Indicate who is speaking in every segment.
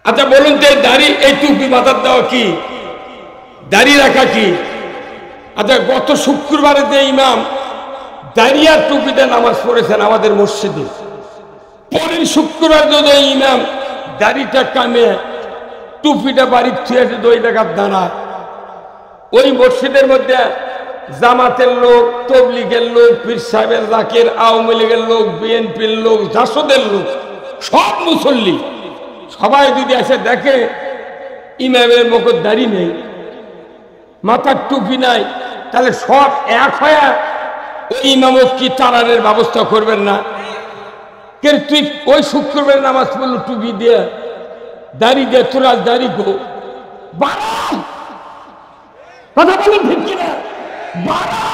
Speaker 1: আচ্ছা বলুন তো, দাড়ি এই টুপি মাথার দেওয়া কি, দাড়ি রাখা কি? আচ্ছা গত শুক্রবারে যে ইমাম দাড়ি আর টুপিতে নামাজ পড়েছেন আমাদের মসজিদে, পরের শুক্রবার যদি ইমাম দাড়িটা কামে টুপিটা বাড়ির থুয়েছে 2 টাকার দানা, ওই মসজিদের মধ্যে জামাতের লোক, তবলিগের লোক, পীর সাহেবের জাকের, আওয়ামী লীগের লোক, বিএনপির লোক, জাসদের লোক, সব মুসল্লি সবাই যদি এসে দেখে ইমামের মুখের দাড়ি নেই, মাথার টুপি নাই, তাহলে সব এক হয়ে ওই ইমামক কি তারানের ব্যবস্থা করবেন না? কে তুই ওই শুক্রবার নামাজ পড়লো টুপি দিয়ে, দাড়ি দিয়ে, তোরা দাড়ি গো বাড়া, কথা বলেন ঠিক কিনা? বাড়া।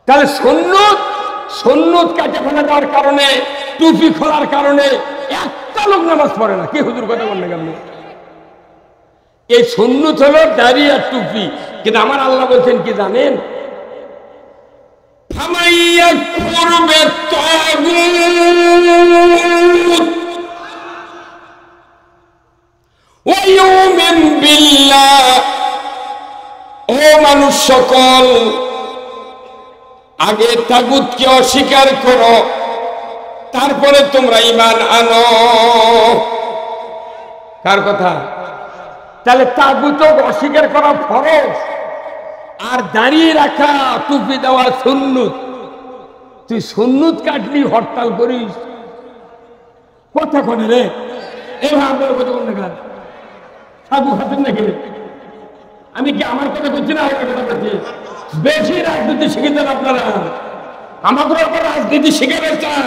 Speaker 1: তাহলে সুন্নত কাটে ফেলে দেওয়ার কারণে, টুপি খোলার কারণে একটা লোক নামাজ পড়ে না। কি হুজুর কথা বললেন আপনি? এই সুন্নত হলো দাড়ি আর টুপি, কিন্তু আমার আল্লাহ বলছেন কি জানেন? ও মানুষ সকল, আগে তাগুতকে অস্বীকার করো, তারপরে তোমরা ঈমান আনো। কার কথা? তাহলে তাগুত অস্বীকার করা ফরজ, আর দাঁড়িয়ে রাখা, টুপি দেওয়া সুন্নত। তুই সুন্নত কাটলি হরতাল করিস, কথা কনে রে? এবার আপনার কথা বল না, সাধু খাতেন নাকি? আমি কি আমার কথা বলছি না? আমার কথা বলছি। বেশি রাজনীতি শিখে দেন আপনারা, আমাদের ওপর রাজনীতি শিখে চান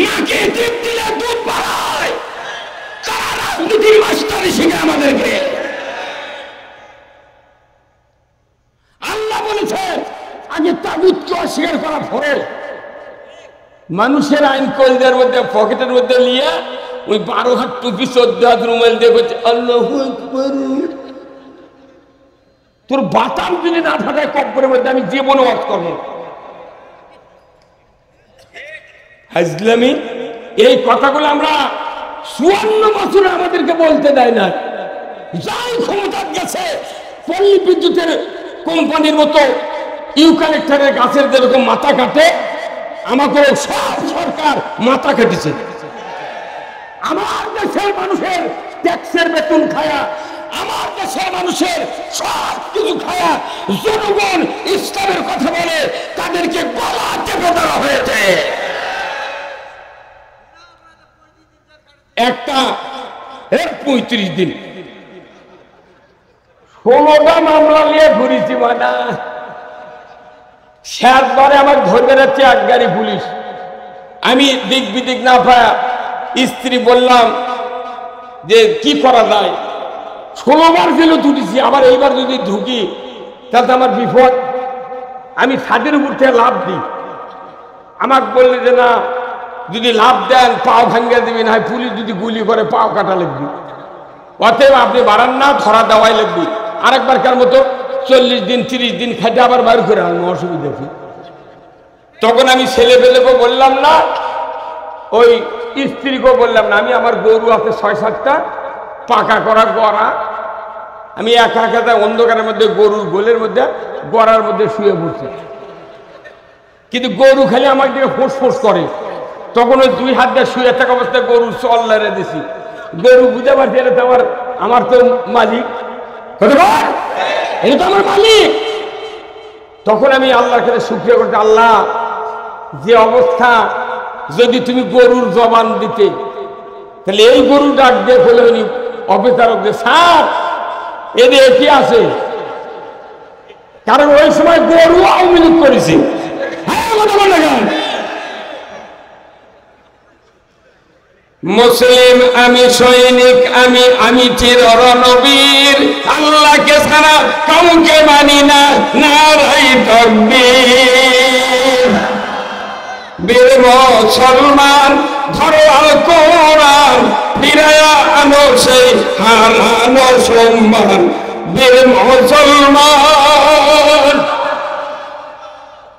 Speaker 1: নাকি? টিপ দিলে দুধ বাড়ায়, তারা রাজনীতির মাস্টারি শিখে আমাদেরকে। আল্লাহ বলেছেন আগে তাগুতকে অস্বীকার করা ফরজ। মানুষের আইন কলদের মধ্যে, পকেটের মধ্যে নিয়ে ওই 12 হাত টুপি 14 হাত রুমাল দিয়ে বলছে আল্লাহু আকবার। তোর বাতাম যদি না থাকে কব্বরের মধ্যে, আমি জীবনে ওয়াজ করব না। হাজলামি এই কথাগুলো আমরা 54 বছরে আমাদেরকে বলতে দেয় না। যাই ক্ষমতা গেছে, পল্লী বিদ্যুতের কোম্পানির মতো ইউক্যালিপটাসের গাছের যেরকম মাথা কাটে, আমাকে সব সরকার মাথা কেটেছে। আমার দেশের মানুষের ট্যাক্সের বেতন খায়া, আমার দেশের মানুষের সব কিছু খায়া জনগণ ইসলামের কথা বলে তাদেরকে গলা চেপে দেওয়া হয়েছে। একটা 35 দিন 16টা মামলা নিয়ে ঘুরেছি, মানে শেষবারে আমার ধরবে যাচ্ছে এক গাড়ি পুলিশ। আমি দিক বিদিক না পায়া স্ত্রী বললাম যে কি করা যায়, 16 বার জেলে ঢুকেছি, আবার এইবার যদি ঢুকি তাহলে আমার বিপদ। আমি ছাদের উপর থেকে লাভ দিই, আমাকে বললে যে না, যদি লাভ দেন পাও ভাঙ্গা দিবি, না পুলিশ যদি গুলি করে পাও কাটা লাগবে, অতএব আপনি বাড়ান না, ধরা দেওয়াই লাগবে। আরেকবারকার মতো 40 দিন 30 দিন খাইতে আবার বাইর করে আনবো, অসুবিধা কি? তখন আমি ছেলে পেলেকে বললাম না, ওই স্ত্রীকেও বললাম না। আমি আমার গরু আছে 6-7টা পাকা করা গড়া, আমি একা একা অন্ধকারের মধ্যে গরুর গোলের মধ্যে গড়ার মধ্যে শুয়ে পড়ছি, কিন্তু গরু খালি আমার দিকে ফোঁস ফোঁস করে। তখন ওই 2 হাত দিয়ে শুয়ে থাকা অবস্থায় গরু চল লারে দিছি। গরু বুঝে পারছি এটা তো আমার তো মালিক, এটা তো আমার মালিক। তখন আমি আল্লাহর কাছে শুকরিয়া করতে, আল্লাহ যে অবস্থা, যদি তুমি গরুর জবান দিতে, তাহলে এই গরু ডাক দিয়ে ফেলে উনি অফিসারক যে স্যার এদের কি আছে, কারণ ওই সময় গরু আওয়ামী লীগ করেছি। মুসলিম আমি, সৈনিক আমি, আমি চির রণবীর, আল্লাহকে ছাড়া কাউকে মানি না, নারাই তাকবীর। বীর মুসলমান ধরো আল কোরআন, ফিরায়া আনো সেই হারানো সম্মান। বীর মুসলমান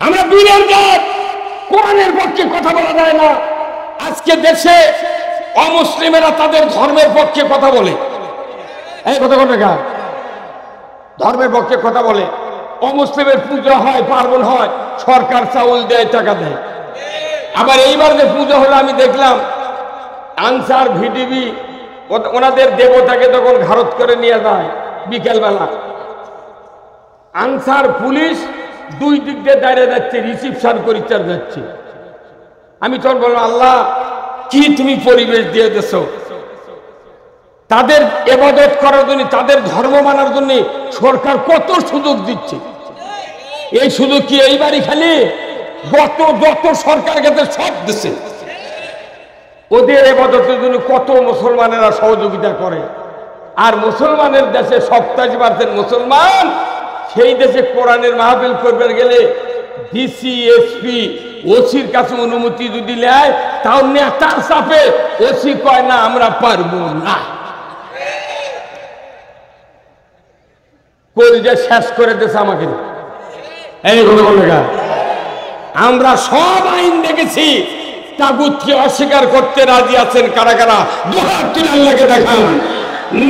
Speaker 1: আমরা বীরের জাত, কোরআনের পক্ষে কথা বলা যায় না, আজকে দেশে অমুসলিমেরা তাদের ধর্মের পক্ষে কথা বলে, এই কথা কোন জায়গা ধর্মের পক্ষে কথা বলে। অমুসলিমের পূজা হয়, পার্বণ হয়, সরকার চাউল দেয়, টাকা দেয়। আবার এইবার যে পূজা হলো আমি দেখলাম আনসার ভিডিবি ওনাদের দেবতাকে তখন ঘারত করে নিয়ে যায় বিকেলবেলা। আনসার পুলিশ দুই দিক দিয়ে দাঁড়িয়ে যাচ্ছে, রিসিপশন করিতে যাচ্ছে। আমি তখন বললাম, আল্লাহ কি তুমি পরিবেশ দিয়ে দেছো, তাদের ইবাদত করার জন্য, তাদের ধর্ম মানার জন্য সরকার কত সুযোগ দিচ্ছে। এই সুযোগ কি এইবারই খালি? যত সরকার গেছে সব দিচ্ছে। ওদের ইবাদতের জন্য কত মুসলমানেরা সহযোগিতা করে। আর মুসলমানের দেশে 87% মুসলমান, সেই দেশে কোরআনের মাহফিল করবে গেলে ডিসি, এসপি, ওসির কাছে অনুমতি যদি নেয়, তাও নেতার চাপে ওসি কয় না আমরা পারবো না, কলিজা শেষ করে দিয়েছে আমাকে। এই আমরা সব আইন দেখেছি, তাগুতকে অস্বীকার করতে রাজি আছেন কারা কারা? দুহাত তুলে আল্লাহকে দেখান।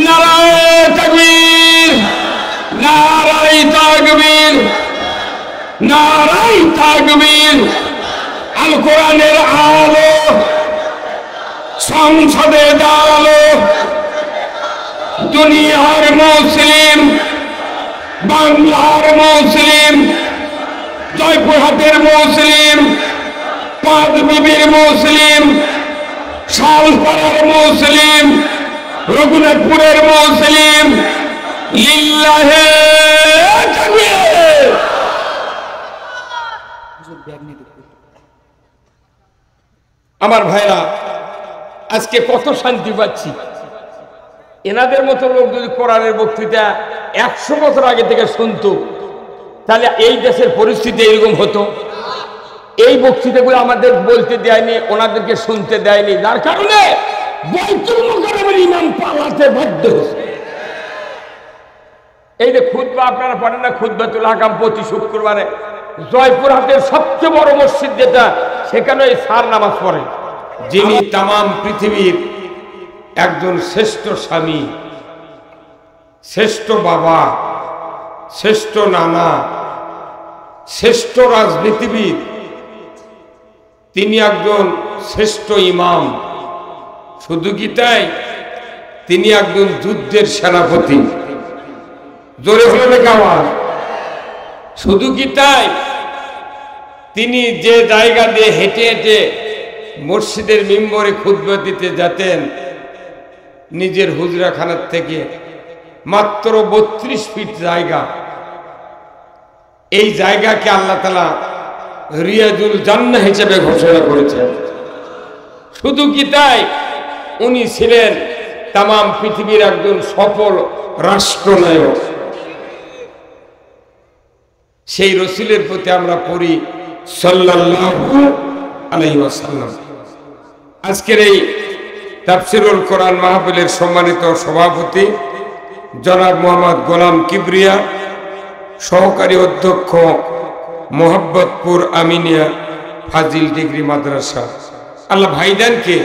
Speaker 1: নারায়ে তাকবীর, নারায়ে তাকবীর, নারায়ে তাকবীর। আল কোরআনের আলো সংসদে দাঁড়ালো, দুনিয়ার মুসলিম, বাংলার মুসলিম, জয়পুরহাটের মুসলিম, পাঁচবিবির মুসলিম, শালপাড়ার মুসলিম, রঘুনাথপুরের মুসলিম, লিল্লাহে তাকবীর। আমার ভাইরা, আজকে কত শান্তি পাচ্ছি। এনাদের মতো লোক যদি কোরআনের বক্তৃতা 100 বছর আগে থেকে শুনতো, তাহলে এই দেশের পরিস্থিতি এরকম হতো। এই বক্তৃতাগুলো আমাদের বলতে দেয়নি, ওনাদেরকে শুনতে দেয়নি, যার কারণে বাইতুল মুকাররমের ইমাম পালাতে বাধ্য হয়েছে। এই যে খুতবা আপনারা পড়েন না, খুতবাতুল আহকাম প্রতি শুক্রবারে জয়পুরহাটের সবচেয়ে বড় মসজিদ যেটা, সেখানে এই সার নামাজ পড়ে। যিনি তামাম পৃথিবীর একজন শ্রেষ্ঠ স্বামী, শ্রেষ্ঠ বাবা, শ্রেষ্ঠ নানা, শ্রেষ্ঠ রাজনীতিবিদ, তিনি একজন শ্রেষ্ঠ ইমাম। শুধু কি তাই, তিনি একজন যুদ্ধের সেনাপতি। জোরে হলো না আওয়াজ? শুধু কি তাই, তিনি যে জায়গা দিয়ে হেঁটে হেঁটে মসজিদের মিম্বরে খুতবা দিতে যেতেন, নিজের হুজরাখানার থেকে মাত্র 32 ফিট জায়গা, এই জায়গাকে আল্লাহ তাআলা রিয়াজুল জান্নাহ হিসেবে ঘোষণা করেছেন। শুধু কি তাই, উনি ছিলেন তামাম পৃথিবীর একজন সফল রাষ্ট্রনায়ক। সেই রসুলের প্রতি আমরা পড়ি সাল্লাল্লাহু আলাইহি ওয়াসাল্লাম। আজকের এই তাফসীরুল কোরআন মাহফিলের সম্মানিত সভাপতি জনাব মোহাম্মদ গোলাম কিবরিয়া, সহকারী অধ্যক্ষ মোহাম্মদপুর আমিনিয়া ফাজিল ডিগ্রি মাদ্রাসা, আল্লাহ ভাইজানকে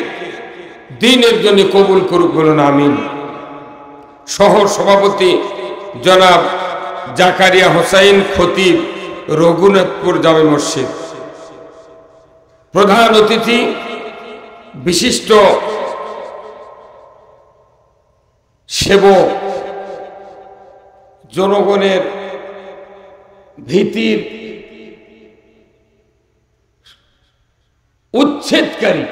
Speaker 1: দ্বীনের জন্য কবুল করুক, বলুন আমিন। সহ সভাপতি জনাব জাকারিয়া হোসাইন খতিব, রঘুনাথপুর জামে মসজিদ। প্রধান অতিথি বিশিষ্ট সেবক, জনগণের ভীতির উচ্ছেদকারী,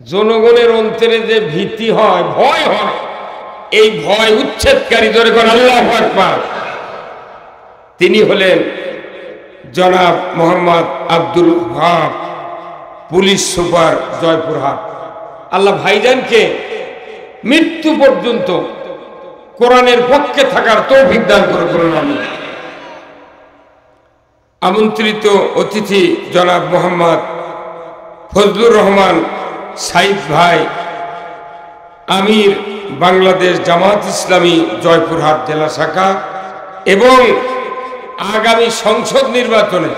Speaker 1: জনগণের অন্তরে যে ভীতি হয়, ভয় হয়, এই ভয় উচ্ছেদকারী, জোরে করে আল্লাহু আকবার। তিনি হলেন জনাব মোহাম্মদ আব্দুল ওয়াহাব, পুলিশ সুপার, জয়পুরহাট। আল্লাহ ভাইজানকে মৃত্যু পর্যন্ত কোরআনের পক্ষে থাকার তৌফিক দান করুন আমিন। আমন্ত্রিত অতিথি জনাব মোহাম্মদ ফজলুর রহমান সাইদ ভাই, আমির বাংলাদেশ জামাত ইসলামী জয়পুরহাট জেলা শাখা, এবং আগামী সংসদ নির্বাচনে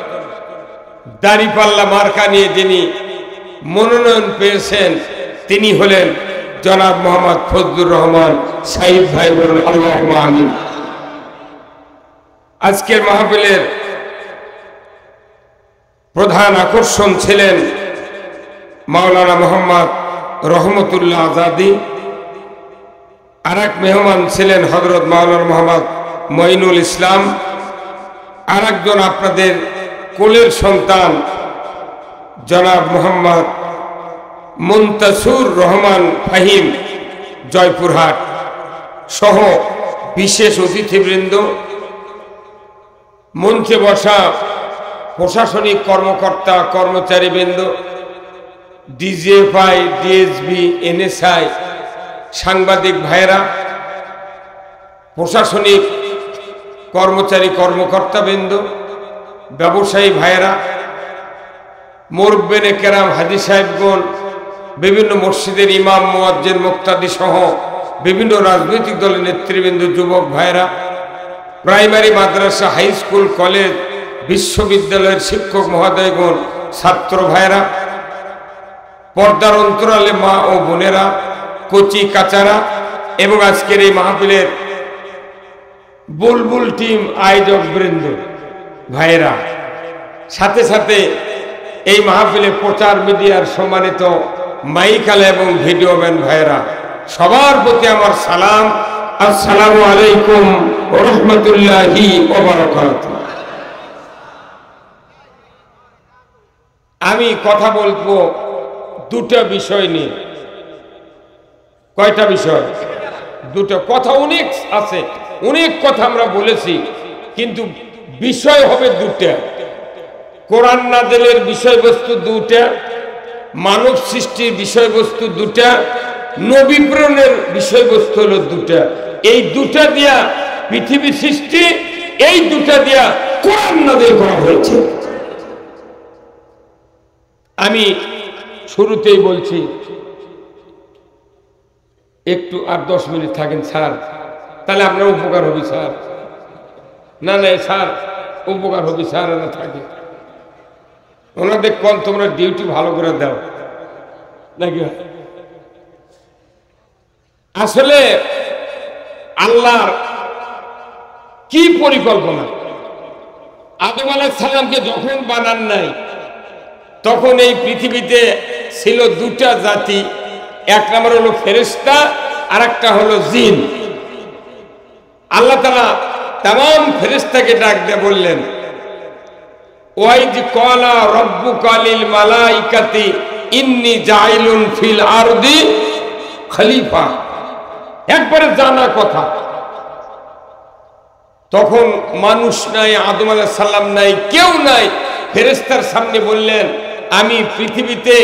Speaker 1: দাঁড়িপাল্লা মার্কা নিয়ে যিনি মনোনয়ন পেয়েছেন তিনি হলেন জনাব মোহাম্মদ ফজলুর রহমান সাহিব ভাই। বলুন আল্লাহুম্মা আমিন। আজকের মাহফিলের প্রধান আকর্ষণ ছিলেন মাওলানা মোহাম্মদ রহমতুল্লাহ আজাদি। আর এক মেহমান ছিলেন হযরত মাওলানা মোহাম্মদ মঈনুল ইসলাম। আর একজন আপনাদের কোলের সন্তান জনাব মোহাম্মদ মুনতাসুর রহমান ফাহিম জয়পুরহাট সহ বিশেষ অতিথিবৃন্দ, মঞ্চে বসা প্রশাসনিক কর্মকর্তা কর্মচারীবৃন্দ, ডিজিএফআই, ডিএসবি, এনএসআই, সাংবাদিক ভাইয়েরা, প্রশাসনিক কর্মচারী কর্মকর্তাবৃন্দ, ব্যবসায়ী ভাইয়েরা, মুরব্বিনে কেরাম, হাজী সাহেবগণ, বিভিন্ন মসজিদের ইমাম, মুয়াজ্জিন, মুক্তাদি সহ বিভিন্ন রাজনৈতিক দলের নেতৃবৃন্দ, যুবক ভাইয়েরা, প্রাইমারি, মাদ্রাসা, হাই স্কুল, কলেজ, বিশ্ববিদ্যালয়ের শিক্ষক মহোদয়গণ, ছাত্র ভাইয়েরা, পর্দার অন্তরালে মা ও বোনেরা, কচি কাচারা এবং আজকের এই মাহফিলের বুলবুল টিম আয়োজক বৃন্দ ভাইয়েরা, সাথে সাথে এই মাহফিলে প্রচার মিডিয়ার সম্মানিত মাইকালা এবং ভিডিও ম্যান ভাইয়েরা, সবার প্রতি আমার সালাম। আসসালামু আলাইকুম ওয়া রাহমাতুল্লাহি ওয়া বারাকাতুহু। আমি কথা বলবো দুটো বিষয় নিয়ে। কয়টা বিষয়? দুটো। কথা অনেক আছে, অনেক কথা আমরা বলেছি, কিন্তু বিষয় হবে দুটা। কোরআন নাযিলের বিষয়বস্তু দুটা, মানব সৃষ্টির বিষয়বস্তু দুটা, নবী প্রেরণের বিষয়বস্তু হলো দুটা। এই দুটা দিয়া পৃথিবী সৃষ্টি, এই দুটা দিয়া কোরআন নাযিল করা হয়েছে। আমি শুরুতেই বলছি, একটু আর 10 মিনিট থাকেন স্যার, তাহলে আপনার উপকার হবে স্যার। না না স্যার, উপকার হবে স্যার, না থাকে ওনাদের কোন তোমরা ডিউটি ভালো করে দাও নাকি? আসলে আল্লাহর কি পরিকল্পনা? আদম আলাইহিস সালামকে যখন বানান নাই, তখন এই পৃথিবীতে ছিল দুটা জাতি। এক নম্বর হলো ফেরেশতা, আর একটা হলো জিন। আল্লাহ তাআলা তাম ফেরেশতাকে ডাক দিয়ে বললেন, ওয়াইজ ক্বালা রাব্বুকা লিল মালাইকাতি ইন্নী জাইলুন ফিল আরদি খলিফা। একবারে জানা কথা। তখন মানুষ নাই, আদম আলাইহিস সালাম নাই, কেউ নাই। ফেরেশতার সামনে বললেন, আমি পৃথিবীতে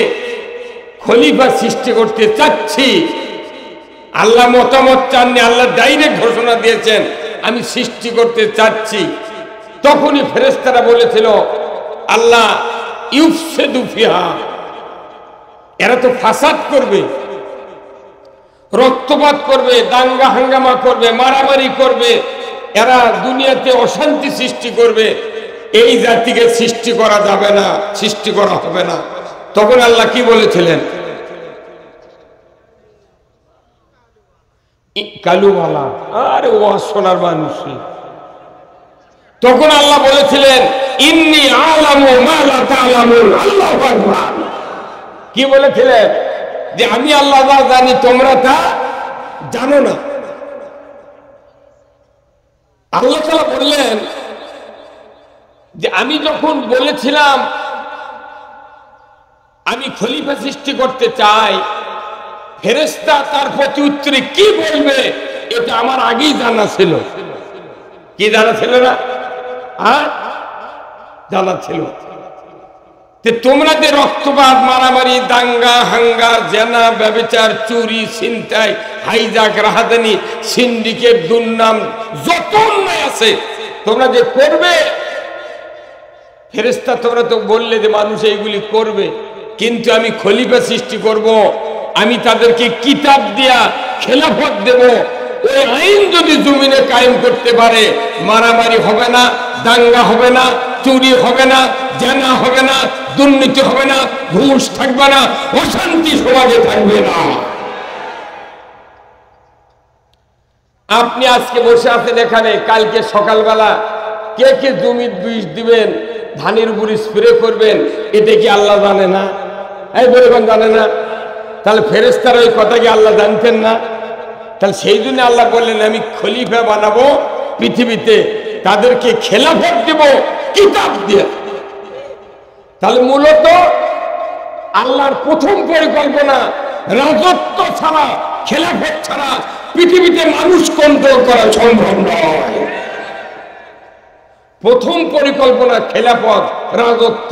Speaker 1: খলিফা সৃষ্টি করতে চাচ্ছি। আল্লাহ মতামত চাননি, আল্লাহ ডাইরেক্ট ঘোষণা দিয়েছেন আমি সৃষ্টি করতে চাচ্ছি। তখনই ফেরেশতারা বলেছিল, আল্লাহ ইউফসিদু ফিহা, এরা তো ফাসাদ করবে, রক্তপাত করবে, দাঙ্গা হাঙ্গামা করবে, মারামারি করবে, এরা দুনিয়াতে অশান্তি সৃষ্টি করবে। এই জাতিকে সৃষ্টি করা যাবে না, সৃষ্টি করা হবে না। তখন আল্লাহ কি বলেছিলেন? কালুওয়ালা, আরে ও সোনার মানুষ। তখন আল্লাহ বলেছিলেন, ইন্নী আ'লামু মা লা তা'লামুন। আল্লাহু আকবার। কি বলেছিলেন? যে আমি আল্লাহ যা জানি তোমরা তা জানো না। আল্লাহ তাআলা বললেন যে আমি যখন বলেছিলাম আমি খলিফা সৃষ্টি করতে চাই, ফেরেশতা তার প্রতি উত্তরে কি বলবে এটা আমার আগেই জানা ছিল। কি জানা ছিল না? জানা ছিল। তোমরা যে রক্তপাত, মারামারি, দাঙ্গা হাঙ্গা, জেনা, ব্যভিচার, চুরি, ছিনতাই, হাইজাক, রাহাদানি, সিন্ডিকেট, দুর্নাম, যত অন্যায় আছে তোমরা যে করবে, ফেরেশতা তোমরা তো বললে যে মানুষ এইগুলি করবে, কিন্তু আমি খলিফা সৃষ্টি করব, আমি তাদেরকে কিতাব দিয়া খেলাফত দেব। ওই আইন যদি জমিনে কায়েম করতে পারে, মারামারি হবে না, দাঙ্গা হবে না, চুরি হবে না, জানা হবে না, দুর্নীতি হবে না, ঘুষ থাকবে না, অশান্তি সমাজে থাকবে না। আপনি আজকে বসে আছেন এখানে, কালকে সকালবেলা কে কে জমির বিষ দিবেন, ধানের উপর স্প্রে করবেন, এটা কি আল্লাহ জানে না? এই বলবেন জানে না? তাহলে ফেরেশতারা ওই কথা কি আল্লাহ জানতেন না? তাহলে সেই জন্য আল্লাহ বললেন আমি খলিফা বানাবো পৃথিবীতে, তাদেরকে খেলাফত দেব কিতাব দিয়ে। তাহলে মূলত আল্লাহর প্রথম পরিকল্পনা রাজত্ব ছাড়া, খেলাফত ছাড়া পৃথিবীতে মানুষ কন্ট্রোল করা সম্ভব নয়। প্রথম পরিকল্পনা খেলাফত, রাজত্ব।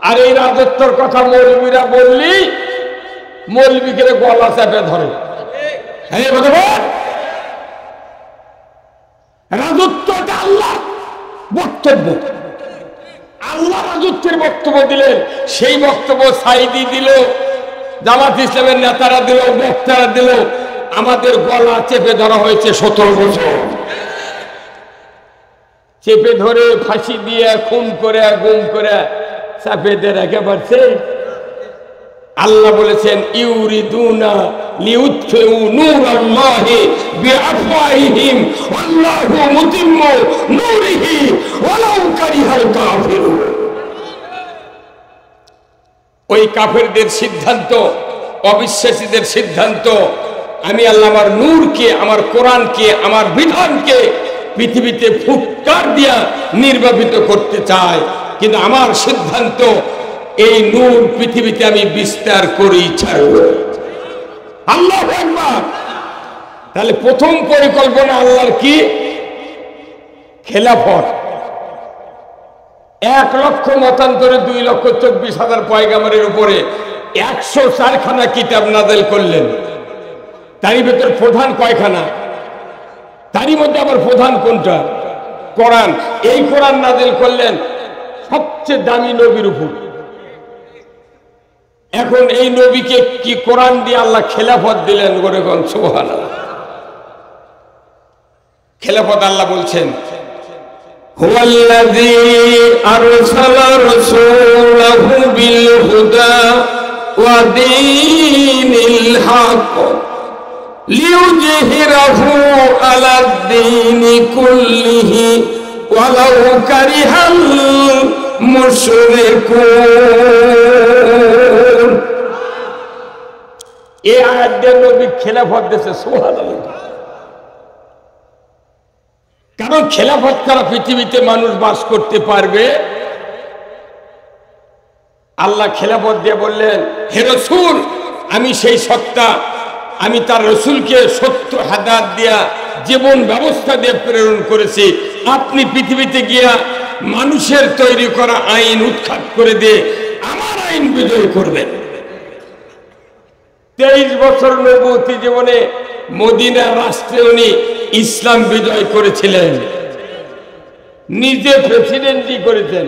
Speaker 1: আর এই রাজত্বর কথা মৌলবীরা বললি মৌলবীকে গলা চাপে ধরে। হ্যাঁ ভগবান, রাজত্বটা আল্লাহ বক্তব্য, আল্লাহ রাজত্বের বক্তব্য দিলেন। সেই বক্তব্য সাইদি দিল, জামাত ইসলামের নেতারা দিল, বক্তারা দিল, আমাদের গলা চেপে ধরা হয়েছে 17 বছর। চেপে ধরে ফাঁসি দিয়ে খুন করে গুম করে চাপে দিয়ে রেখে পারছে। আল্লাহ বলেছেন ইউরিদুনা লিউতফিউ নূরাল্লাহি বিআফওয়াহিহিম ওয়াল্লাহু মুতিম্মু নূরিহি ওয়ালাউ কারিহাল কাফিরুন। ওই কাফেরদের সিদ্ধান্ত, অবিশ্বাসীদের সিদ্ধান্ত, আমি আল্লাহ আমার নূরকে, আমার কোরআনকে, আমার বিধানকে পৃথিবীতে ফুৎকার দিয়া নির্বাপিত করতে চাই, কিন্তু আমার সিদ্ধান্ত এই নূর পৃথিবীতে আমি বিস্তার করি ছাড়ব। আল্লাহু আকবার। তাহলে প্রথম পরিকল্পনা আল্লাহর কি? খেলাফত। 1 লক্ষ মতান্তরে 2,24,000 পয়গাম্বরের উপরে 104খানা কিতাব নাযিল করলেন। তারই ভেতর প্রধান কয়খানা? তারই মধ্যে আবার প্রধান কোনটা? কোরআন। এই কোরআন নাযিল করলেন সবচেয়ে দামি নবীর উপর। এখন এই নবীকে কি কোরআন দিয়ে আল্লাহ খেলাফত দিলেন? করে কোন সুবহানাল্লাহ। খেলাফত আল্লাহ বলছেন হুয়াল্লাযী আরসালা রাসূলাহু বিল হুদা ওয়া দীনিল হক লিইয়ুযহিরাহু আলাদ দীনি কুল্লিহি ওয়ালাউ কারিহাল মুশরিকুন। এই আয়াত দিয়ে নবী খেলাফত দিয়েছে। সুবহানাল্লাহ। কারণ খেলাফত ছাড়া পৃথিবীতে মানুষ বাস করতে পারবে? আল্লাহ খেলাফত দিয়ে বললেন হে রাসূল, আমি সেই সত্তা, আমি তার রাসূলকে সত্য হাদায়াত দিয়া জীবন ব্যবস্থা দিয়ে প্রেরণ করেছি। আপনি পৃথিবীতে গিয়া মানুষের তৈরি করা আইন উৎখাত করে দিয়ে আমার আইন বিজয় করবেন। 23 বছর নবুয়তি জীবনে মদিনা রাষ্ট্রে উনি ইসলাম বিজয় করেছিলেন, নিজে প্রেসিডেন্টই করেছেন।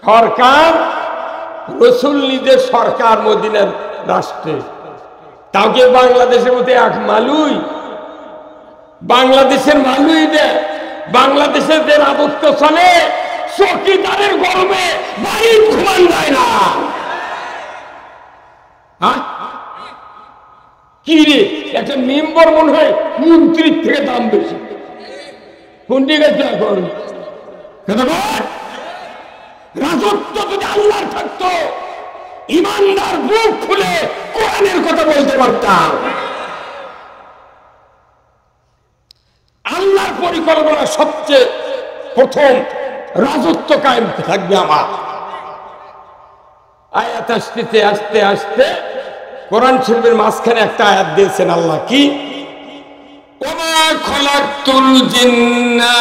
Speaker 1: সরকার রাসূল নিজে সরকার মদিনার রাষ্ট্রে। তাকে বাংলাদেশের মধ্যে এক মালুই, বাংলাদেশের মালুই দেয়। বাংলাদেশের যে রাজত্ব চলে, চৌকিদারের গরমে বাড়ি ঘুমান যায় না। কি রে, একটা মেম্বার মনে হয় মন্ত্রীর থেকে দাম বেশি। কোনটি গেছে এখন? রাজত্ব যদি আল্লাহর থাকতো, ইমানদার বুক খুলে কোরআনের কথা বলতে পারতাম। আল্লাহর পরিকল্পনা সবচেয়ে প্রথম রাজত্ব কায়েম থাকবে আমার। আয়াত আসতে আস্তে আস্তে কোরআন শরীফের মাঝখানে একটা আয়াত দিয়েছেন আল্লাহ, কি ওমা খলাকতুল জিন্না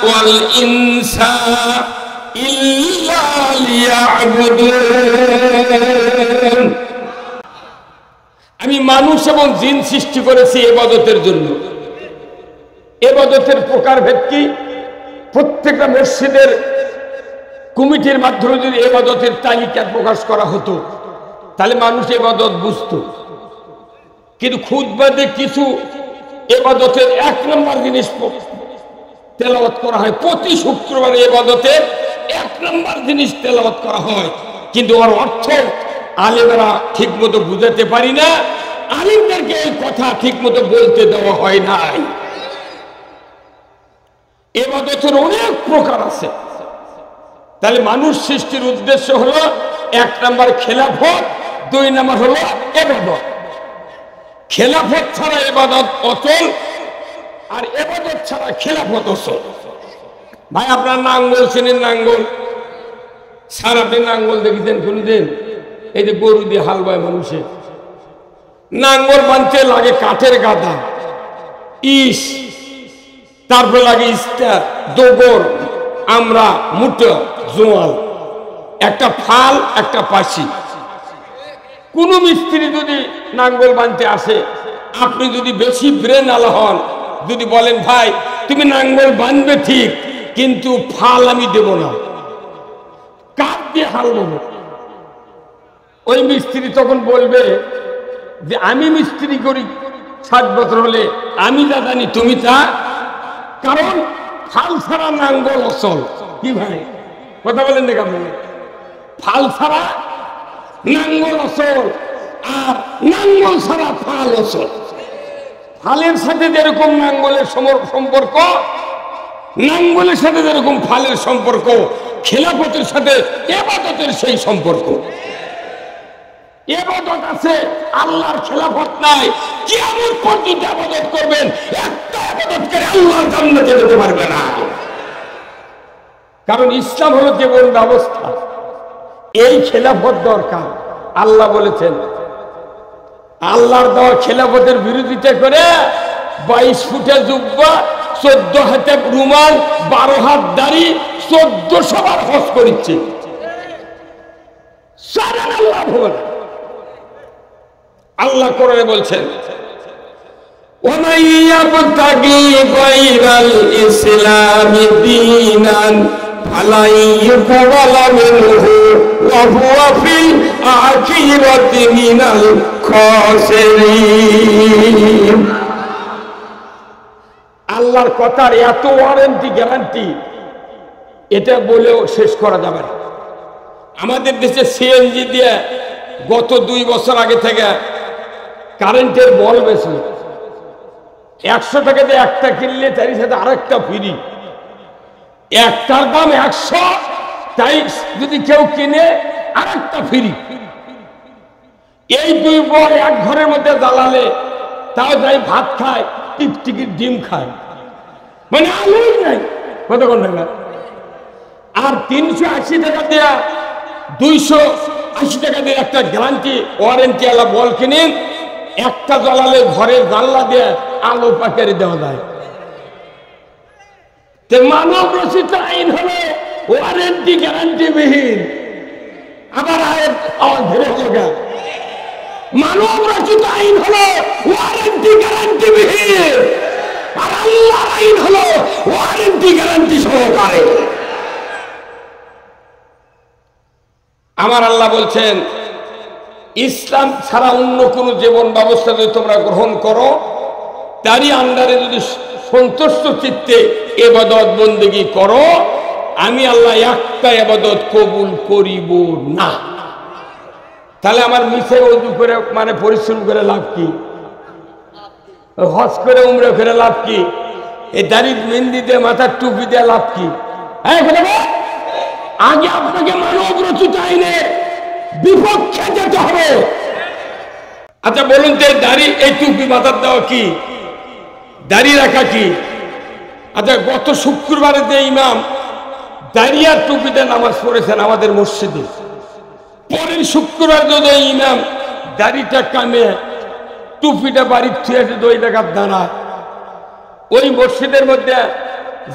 Speaker 1: ওয়াল ইনসা ইল্লা লিয়াবুদুন। আমি মানুষ এবং জিন সৃষ্টি করেছি ইবাদতের জন্য। ইবাদতের প্রকারভেদ কি? প্রত্যেকটা মসজিদের কমিটির মাধ্যমে যদি ইবাদতের তালিকা প্রকাশ করা হতো তাহলে মানুষ ইবাদত বুঝতো। কিন্তু খুতবাতে কিছু ইবাদতের 1 নম্বর জিনিস তেলাওয়াত করা হয়, প্রতি শুক্রবারে ইবাদতে 1 নম্বর জিনিস তেলাওয়াত করা হয়, কিন্তু ওর অর্থ আলেমরা ঠিক মতো বুঝাতে পারি না, আলেমদেরকে এই কথা ঠিক মতো বলতে দেওয়া হয় নাই। ইবাদতের অনেক প্রকার আছে। তাহলে মানুষ সৃষ্টির উদ্দেশ্য হলো 1 নম্বর খেলাফত, 2 নম্বর হলো ইবাদত। খেলাফত ছাড়া ইবাদত অচল, আর ইবাদত ছাড়া খেলাফত অচল। ভাই আপনার নাঙ্গল চেনেন? নাঙ্গল স্যার, আপনি নাঙ্গল দেখেছেন কোনদিন? এই যে গরু দিয়ে হাল বায় মানুষে, নাঙ্গল বানতে লাগে কাঠের গাদা, ইস, তারপরে লাগে ইস্টার, দোগর, আমরা, মুটো, জোয়াল, একটা ফাল, একটা পাশি। কোন মিস্ত্রি যদি নাঙ্গল বানতে আসে, আপনি যদি বেশি ব্রেন আলা হন, যদি বলেন ভাই তুমি নাঙ্গল বানবে ঠিক, কিন্তু ফাল আমি দেব না, কাঠ দিয়ে হাল দেবো, ওই মিস্ত্রি তখন বলবে যে আমি মিস্ত্রি করি 60 বছর হলে, আমি যা জানি তুমি তা। কারণ ফাল ছাড়া নাঙ্গল অচল। কি ভাই কথা বলেন দেখ, আপনি ফাল ছাড়া নাঙ্গল অচল, আর নাঙ্গল ছাড়া ফাল অচল। ফালের সাথে যেরকম নাঙ্গলের সম্পর্ক, নাঙ্গলের সাথে যেরকম ফালের সম্পর্ক, খেলাফতের সাথে ইবাদতের সেই সম্পর্ক। ইবাদত আছে, আল্লাহর খেলাফত নাই। কিয়ামত পর্যন্ত ইবাদত করবেন, একটা ইবাদত করে আল্লাহর জান্নাতে যেতে পারবে না। কারণ ইসলাম হলো জীবন ব্যবস্থা, এই খেলাফত দরকার। আল্লাহ বলেছেন, আল্লাহর দেওয়া খেলাফতের বিরোধিতা করে 22 ফুটে জুব্বা, 14 হাতে রুমাল, 12 হাত দাড়ি, 1400 বার হজ করিচ্ছে। আল্লাহ কোরআনে বলছেন, ওয়ামাইয়াবতাগি গায়রাল ইসলামি দীনান ফালাই ইউকবালা মিনহু ওয়া হুয়া ফিল আখিরাতি মিনাল খাসিরিন। আল্লাহর কথার এত ওয়ারেন্টি, গ্যারান্টি, এটা বলেও শেষ করা যাবে না। আমাদের দেশে সিএনজি দিয়ে গত 2 বছর আগে থেকে কারেন্টের বল বেশি, 100 টাকা দিয়ে একটা কিনলে তার সাথে আরেকটা ফ্রি, একটার দাম 100, তাই যদি কেউ কিনে আরেকটা ফ্রি। এই 2 বল এক ঘরের মধ্যে জ্বালালে তাও যাই ভাত খায়, টিকটিকির ডিম খায়, মানে আলোই নাই। কতক্ষণ টাকা? আর 380 টাকা দেয়া, 280 টাকা দিয়ে একটা গ্যারান্টি ওয়ারেন্টি আলা বল কিনে একটা জ্বালালে ঘরের জানলা দিয়ে আলো পাকারি দেওয়া যায়। মানব রচিত আইন হলো ওয়ারেন্টি গ্যারান্টি বিহীন। আবার ধরে হলো, মানব রচিত আইন হলো ওয়ারেন্টি গ্যারান্টি বিহীন, আর আল্লাহর আইন হলো ওয়ারেন্টি গ্যারান্টি সহকারে। আমার আল্লাহ বলছেন, ইসলাম ছাড়া অন্য কোন জীবন ব্যবস্থা যদি তোমরা গ্রহণ করো, তারই আন্ডারে যদি সন্তুষ্ট চিত্তে ইবাদত বন্দেগী করো, আমি আল্লাহ একটা ইবাদত কবুল করিব না। তাহলে আমার মিছে ওযু করে মানে পরিশ্রম করে লাভ কি? হজ করে উমরা করে লাভ কি? এই দাড়ি মেহেন্দি দিয়ে মাথার টুপি দিয়ে লাভ কি? আগে আপনাকে মানব রচিত আইনে বিপক্ষে যেতে হবে। আচ্ছা বলুন তো, দাড়ি, এই টুপি মাথার দেওয়া কি? দাড়ি রাখা কি? আচ্ছা গত শুক্রবারে যে ইমাম দাড়ি আর টুপিতে নামাজ পড়েছেন আমাদের মসজিদে, পরের শুক্রবার যদি ইমাম দাড়িটা কামে টুপিটা বাড়ির ছুঁয়ে 2 টাকার দাঁড়ায়, ওই মসজিদের মধ্যে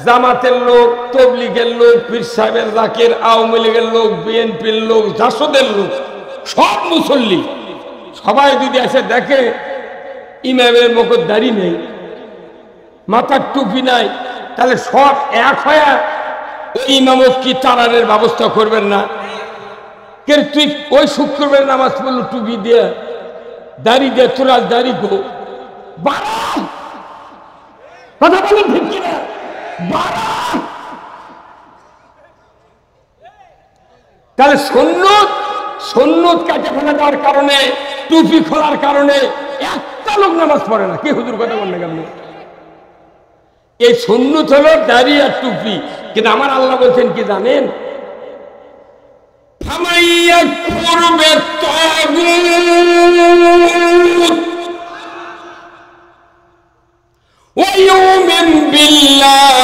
Speaker 1: জামাতের লোক, তবলিগের লোক, পীর সাহেবের জাকের, আওয়ামী লীগের লোক, বিএনপির লোক, জাসদের লোক, সব মুসল্লি সবাই যদি এসে দেখে ইমামের মুখে দাড়ি নেই, মাথার টুপি নাই, তাহলে সব এক হয়ে ওই ইমামক কি তাড়ানোর ব্যবস্থা করবেন না? কে তুই ওই শুক্রবার নামাজ পড়লো টুপি দিয়ে, দাড়ি দিয়ে, তোরা দাড়ি গো বাড়া, কথা বলেন ঠিক কিনা? তাহলে সুন্নত কাটে ফেলে দেওয়ার কারণে, টুপি খোলার কারণে একটা লোক নামাজ পড়ে না। কি হুজুর কথা বললেন আপনি? এই সুন্নত হলো দাড়ি আর টুপি, কিন্তু আমার আল্লাহ বলছেন কি জানেন? ফামাইয়া করবে তাগুত ওয়া ইউমিন বিল্লাহ।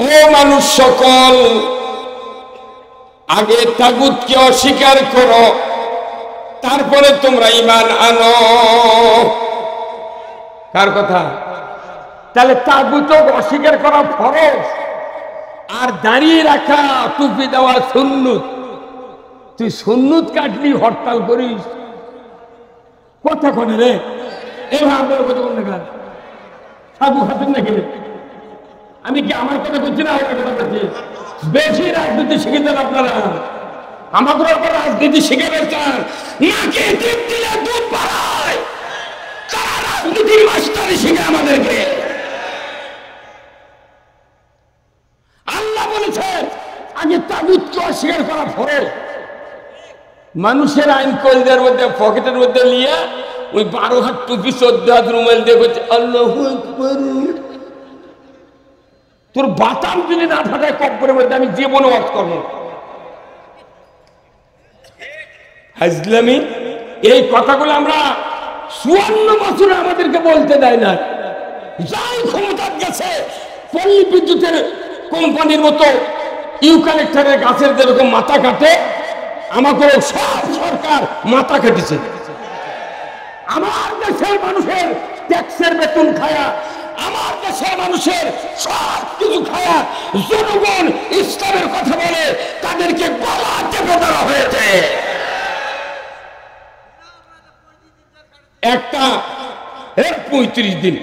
Speaker 1: ও মানুষ সকল, আগে তাগুতকে অস্বীকার করো, তারপরে তোমরা ঈমান আনো। কার কথা? তাহলে তাগুত অস্বীকার করা ফরজ, আর দাঁড়িয়ে রাখা টুপি দেওয়া সুন্নত। তুই সুন্নত কাটলি হরতাল করিস, কথা কনে রে? এবার আপনার কথা বল না, সাবু খাতুন নাকি? আমি কি আমার কথা বলছি না? কথা বলছি। বেশি রাজনীতি শিখে দেন আপনারা, আমাদের উপর রাজনীতি শিখে গেছেন নাকি? টিপ দিলে দুধ বাড়ায়, তারা রাজনীতির মাস্টারি শিখে আমাদেরকে। আল্লাহ বলেছেন আগে তাগুতকে অস্বীকার করা ফরজ। মানুষের আইন কলদের মধ্যে পকেটের মধ্যে নিয়ে ওই 12 হাত টুপি 14 হাত রুমাল দিয়ে বলছে আল্লাহু আকবার। তোর বাতাম যদি না ফাটায় কব্বরের মধ্যে আমি জীবনে ওয়াজ করবো। হাজলামি এই কথাগুলো আমরা 54 বছর আমাদেরকে বলতে দেয় না। যাই ক্ষমতা গেছে, পল্লী বিদ্যুতের কোম্পানির মতো ইউক্যালিপটাসের গাছের যেরকম মাথা কাটে, আমাকে সব সরকার মাথা কেটেছে। আমার দেশের মানুষের ট্যাক্সের বেতন খায়া, আমার দেশের মানুষের সব কিছু খায়া জনগণ ইসলামের কথা বলে তাদেরকে গলা চেপে ধরা হয়েছে। একটা 35 দিন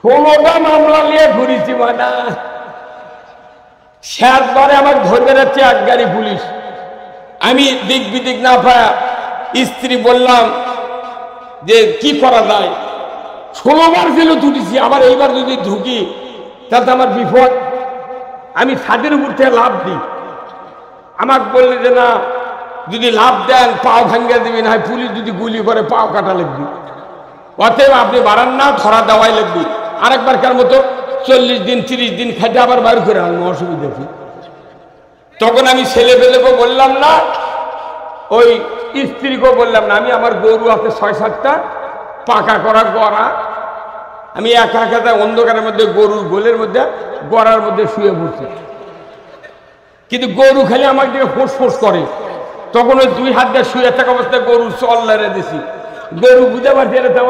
Speaker 1: 16টা মামলা নিয়ে ঘুরেছি। মানা শেষবারে আমার ধরবে যাচ্ছে এক গাড়ি পুলিশ। আমি দিক বিদিক না পায়া স্ত্রী বললাম যে কি করা যায়। 16 বার জেলে ঢুকেছি, আবার এইবার যদি ঢুকি তাহলে আমার বিপদ। আমি ছাদের উপর থেকে লাভ দিই। আমাকে বললে যে না, যদি লাভ দেন পাও ভাঙ্গা দিবি, না পুলিশ যদি গুলি করে পাও কাটা লাগবে। অতএব আপনি বাড়ান না, ধরা দেওয়াই লাগবে। আরেকবার কার মতো 40 দিন 30 দিন খাটে আবার বার করে আনবো, অসুবিধা কি? তখন আমি ছেলে পেলেকে বললাম না, ওই স্ত্রীকেও বললাম না। আমি আমার গরু আছে 6-7টা পাকা করা গড়া, আমি একা একা অন্ধকারের মধ্যে গরুর গোলের মধ্যে গড়ার মধ্যে শুয়ে পড়ছি। কিন্তু গরু খালি আমার দিকে ফোঁস করে। তখন ওই 2 হাত দিয়ে শুয়ে থাকা অবস্থায় গরুর চল লড়ে দিছি। গরু বুঝে পারছি এটা তো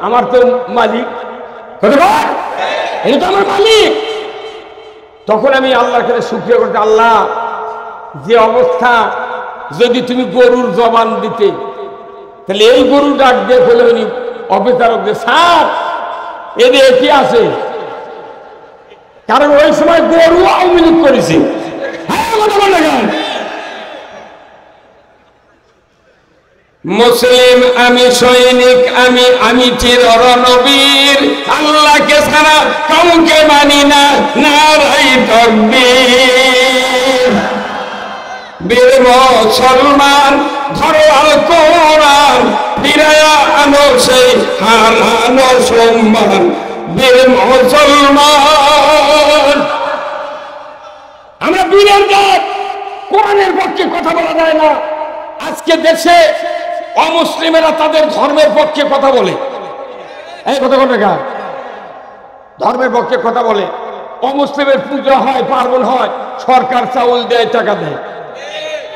Speaker 1: আমার তো মালিক, এটা তো আমার মালিক। তখন আমি আল্লাহর কাছে শুকরিয়া করতে, আল্লাহ যে অবস্থা, যদি তুমি গরুর জবান দিতে তাহলে এই গরু ডাক দিয়ে বলে উনি অবিচারক যে স্যার এদের কি আছে, কারণ ওই সময় গরু আওয়ামী লীগ করেছে। মুসলিম আমি, সৈনিক আমি চির রণবীর, আল্লাহকে ছাড়া কাউকে মানি না, নারাই তাকবীর। বীর মুসলমান ধরো আল কোরআন, ফিরায়া আনো সেই হারানো সম্মান। বীর মুসলমান আমরা বীরের জাত, কোরআনের পক্ষে কথা বলা যায় না। আজকে দেশে অমুসলিমেরা তাদের ধর্মের পক্ষে কথা বলে। এই কথা কোন জায়গা? ধর্মের পক্ষে কথা বলে। অমুসলিমের পূজা হয়, পার্বণ হয়, সরকার চাউল দেয়, টাকা দেয়।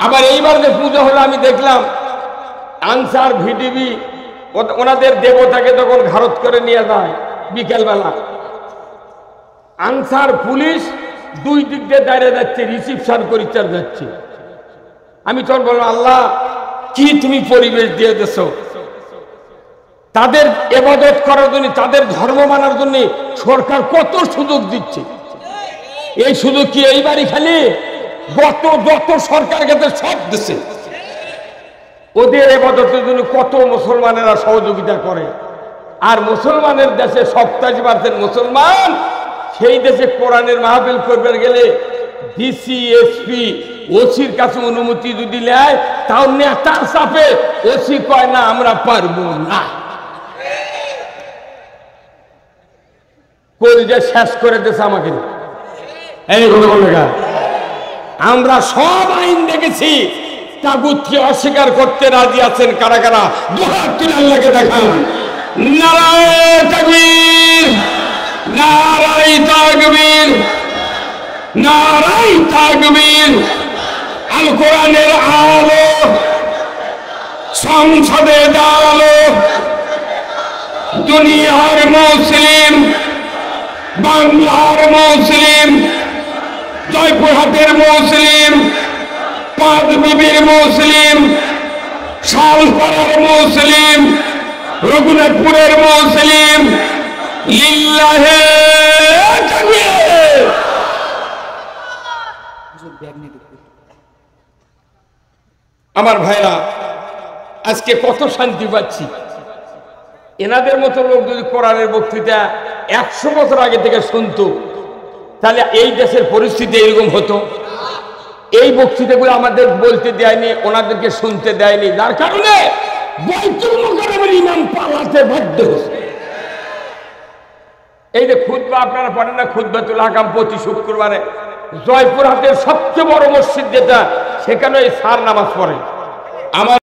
Speaker 1: আবার এইবার যে পূজা হলো আমি দেখলাম আনসার ভিডিবি ওনাদের দেবতাকে তখন ঘারত করে নিয়ে যায় বিকেলবেলা। আনসার পুলিশ 2 দিক দিয়ে দাঁড়িয়ে যাচ্ছে, রিসিপশন করিচার যাচ্ছে। আমি তখন বললাম আল্লাহ কি তুমি পরিবেশ দিয়ে দেছ। তাদের ইবাদত করার জন্য, তাদের ধর্ম মানার জন্য সরকার কত সুযোগ দিচ্ছে। এই সুযোগ কি এইবারই খালি? যত সরকার গেছে সব দিচ্ছে। ওদের ইবাদতের জন্য কত মুসলমানেরা সহযোগিতা করে। আর মুসলমানের দেশে 87% মুসলমান, সেই দেশে কোরআনের মাহফিল করবে গেলে ডিসি এসপি ওসির কাছে অনুমতি যদি নেয়, তাও নেতার চাপে ওসি কয় না আমরা পারবো না, কলিজা শেষ করে দিয়েছে আমাকে। এই বলে আমরা সব আইন দেখেছি, তাগুতকে অস্বীকার করতে রাজি আছেন কারা কারা? দুহাত তুলে আল্লাহকে দেখান। নারায়ে তাকবীর, নারায়ে তাকবীর, নারায়ে তাকবীর। আল কোরআনের আলো সংসদে আলো, দুনিয়ার মুসলিম, বাংলার মুসলিম, জয়পুরহাটের মুসলিম, পাঁচবিবির মুসলিম, শালপাড়ার মুসলিম, রঘুনাথপুরের মুসলিম, লিল্লাহে তাকবীর। আমার ভাইরা, আজকে কত শান্তি পাচ্ছি। এনাদের মতো লোক যদি কোরআনের বক্তৃতা 100 বছর আগে থেকে শুনতো, তাহলে এই দেশের পরিস্থিতি এরকম হতো। এই বক্তৃতাগুলো আমাদের বলতে দেয়নি, ওনাদেরকে শুনতে দেয়নি, যার কারণে বাইতুল মুকাররমের ইমাম পালাতে বাধ্য হয়েছে। এই যে খুতবা আপনারা পড়েন না, খুতবাতুল আহকাম প্রতি শুক্রবারে জয়পুরহাটের সবচেয়ে বড় মসজিদ যেটা, সেখানে এই সার নামাজ পড়ে। আমার